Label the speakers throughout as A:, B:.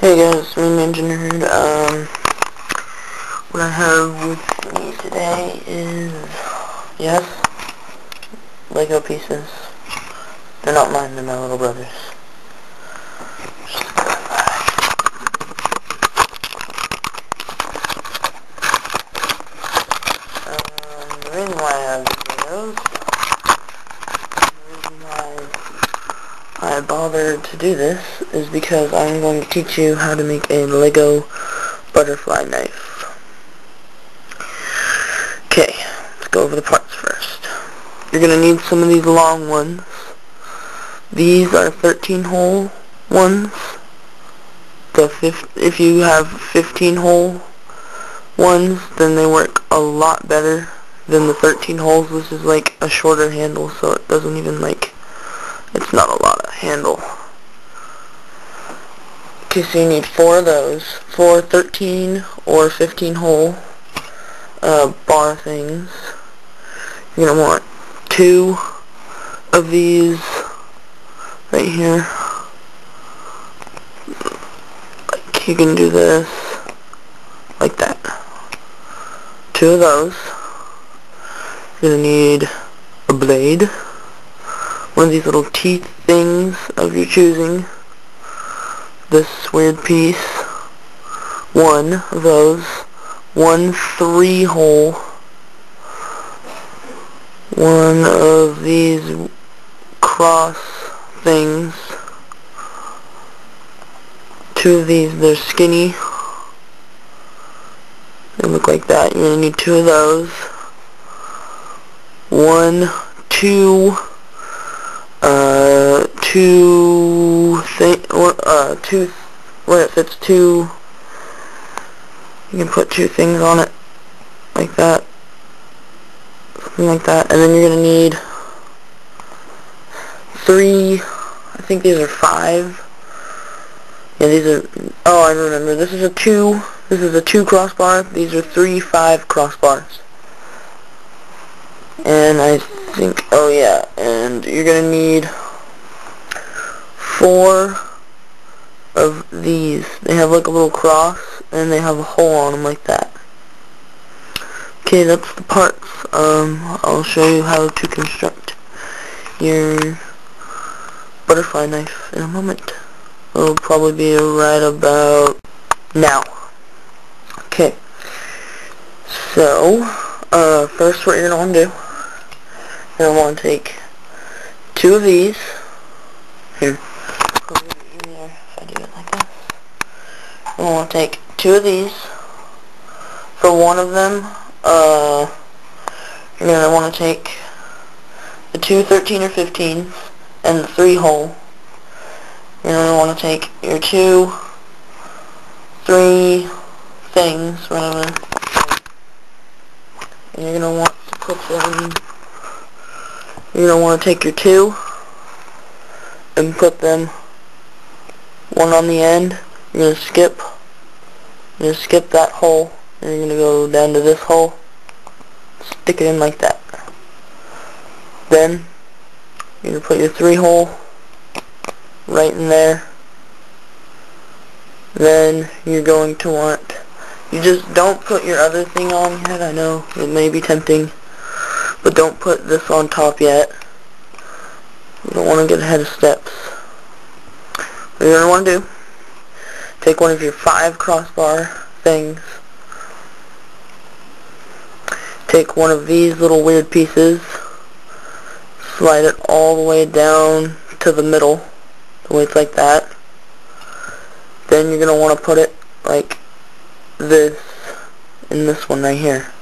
A: Hey guys, me Engineer. What I have with me today is, yes, Lego pieces. They're not mine, they're my little brother's. The reason why I have these Legos, the reason why I bothered to do this is because I'm going to teach you how to make a Lego butterfly knife. Okay, let's go over the parts first. You're going to need some of these long ones. These are 13-hole ones. If you have 15-hole ones, then they work a lot better than the 13 holes. This is like a shorter handle, so it doesn't even it's not a lot of handle. Okay, so you need 4 of those. 4 13 or 15-hole bar things. You're going to want 2 of these right here. Like, you can do this like that. 2 of those. You're going to need a blade. One of these little teeth things of your choosing. This weird piece. 1 of those. 1 3-hole. 1 of these cross things. 2 of these, they're skinny. They look like that. You're going to need 2 of those. 1, 2, where it fits 2, you can put 2 things on it, like that, something like that, and then you're going to need 3, I think these are 5, yeah, these are, oh, I remember, this is a 2 crossbar, these are 3 5 crossbars, and I think, oh yeah, and you're going to need 4 of these. They have like a little cross, and they have a hole on them like that. Okay, that's the parts. I'll show you how to construct your butterfly knife in a moment. It'll probably be right about now. Okay, so, first what you're going to want to do, you're going to want to take 2 of these. Here. If I do it like this. I'm going to take 2 of these. For one of them, you're going to want to take the 2 13 or 15s and the 3-hole. You're going to want to take your 2 3 things, whatever, and you're going to want to put them, you're going to want to take your 2 and put them 1 on the end. You're going to skip that hole, and you're going to go down to this hole, stick it in like that. Then you're going to put your 3-hole right in there. Then you're going to want, you just don't put your other thing on yet. I know it may be tempting, but don't put this on top yet. You don't want to get ahead of steps. What you're going to want to do, take one of your 5 crossbar things, take one of these little weird pieces, slide it all the way down to the middle, the way it's like that. Then you're going to want to put it like this in this one right here,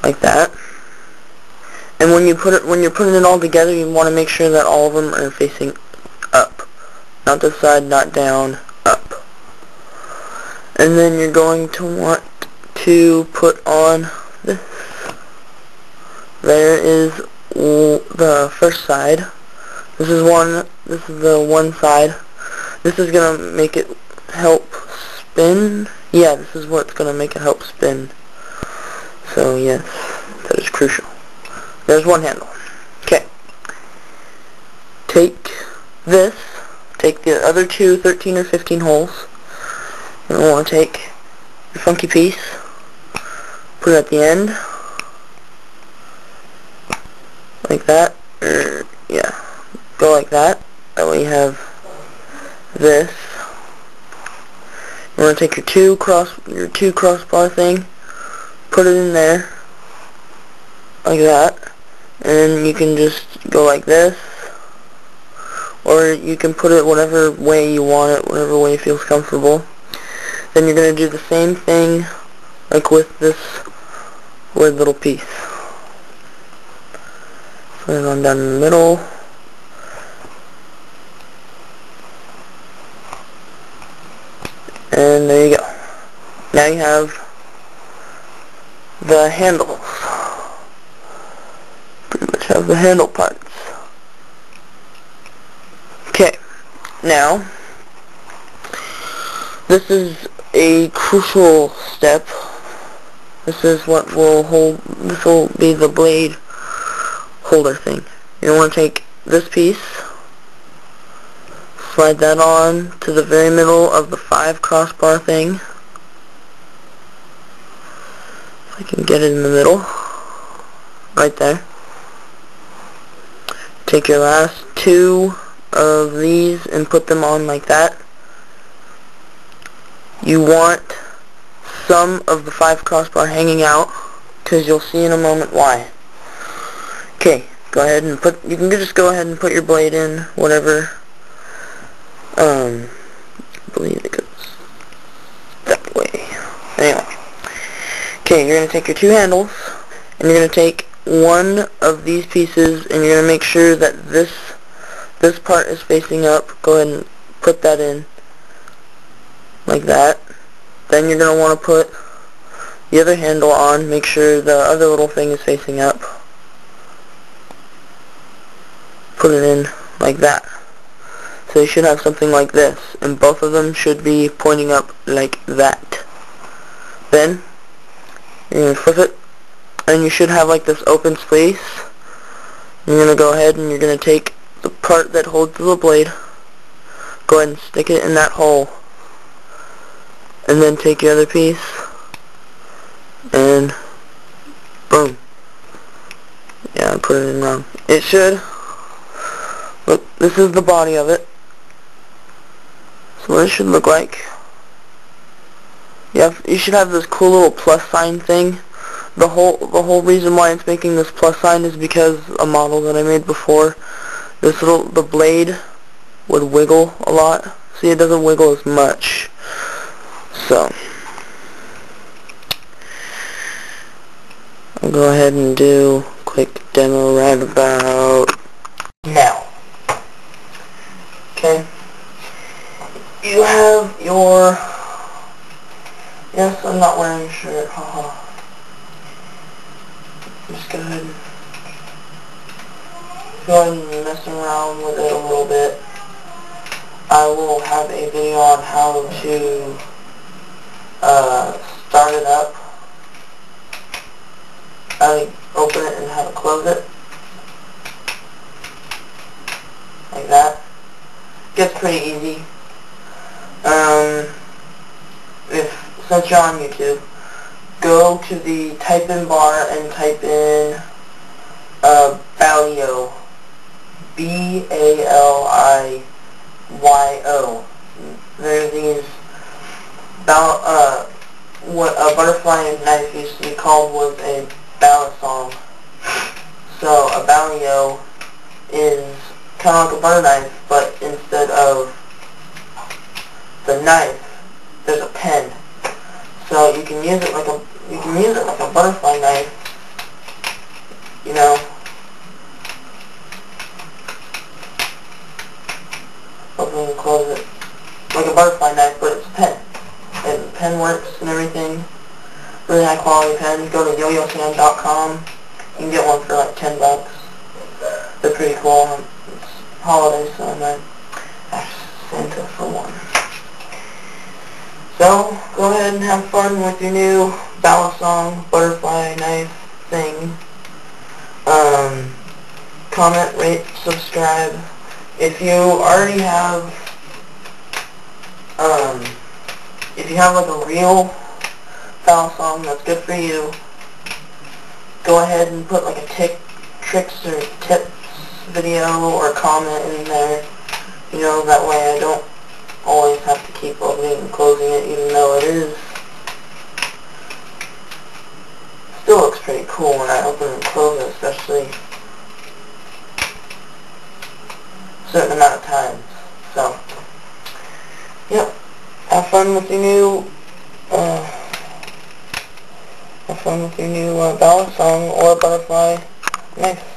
A: like that. And when you're putting it all together, you want to make sure that all of them are facing up. Not this side, not down, up. And then you're going to want to put on this. There is the first side. This is the one side. This is going to make it help spin. Yeah, this is what's going to make it help spin. So yes, that is crucial. There's one handle. Okay. Take this, take the other two 13 or 15 holes. You're going to want to take your funky piece, put it at the end, like that, or, yeah, go like that. That way you have this. You want to take your two crossbar thing, put it in there, like that, and you can just go like this, or you can put it whatever way you want it, whatever way feels comfortable. Then you're going to do the same thing like with this weird little piece. Put it on down in the middle. And there you go. Now you have the handles. Pretty much have the handle parts. Okay, now this is a crucial step. This is what will hold, this will be the blade holder thing. You want to take this piece, slide that on to the very middle of the 5 crossbar thing. If I can get it in the middle, right there. Take your last 2 of these and put them on like that. You want some of the 5 crossbar hanging out, because you'll see in a moment why. Okay, go ahead and you can just go ahead and put your blade in, whatever. I believe it goes that way. Anyway. Okay, you're going to take your 2 handles, and you're going to take one of these pieces, and you're going to make sure that this part is facing up. Go ahead and put that in, like that. Then you're going to want to put the other handle on, make sure the other little thing is facing up. Put it in like that. So you should have something like this, and both of them should be pointing up like that. Then you're going to flip it, and you should have like this open space. You're going to go ahead and you're going to take the part that holds the blade, go ahead and stick it in that hole, and then take your other piece, and boom. Yeah, I put it in wrong. It should, look, this is the body of it. So what it should look like. You should have this cool little plus sign thing. The whole reason why it's making this plus sign is because a model that I made before, the blade would wiggle a lot. See, it doesn't wiggle as much. So I'll go ahead and do a quick demo right about now. Okay. You have your, yes, I'm not wearing a shirt, haha. Just go ahead and mess around with it a little bit. I will have a video on how to start it up, how to open it and how to close it, like that. Gets pretty easy. Since you're on YouTube, go to the type-in bar and type in Balio, B-A-L-I-Y-O. There are these, what a butterfly knife used to be called was a balisong. So a Balio is kind of like a butter knife, but instead of the knife, there's a pen. So you can use it like a butterfly knife, you know. Open and close it. Like a butterfly knife, but it's a pen. And the pen works and everything. Really high quality pen. Go to yoyosand.com. You can get one for like $10. They're pretty cool. It's holidays, so I might ask Santa for one. So, go ahead and have fun with your new balisong butterfly knife thing. Comment, rate, subscribe. If you already have if you have like a real balisong that's good for you, go ahead and put like a tricks or tips video or comment in there. You know, that way I don't always have to keep opening and closing it, even though it is still looks pretty cool when I open and close it, especially a certain amount of times. So, yep. Have fun with your new balisong or butterfly knife.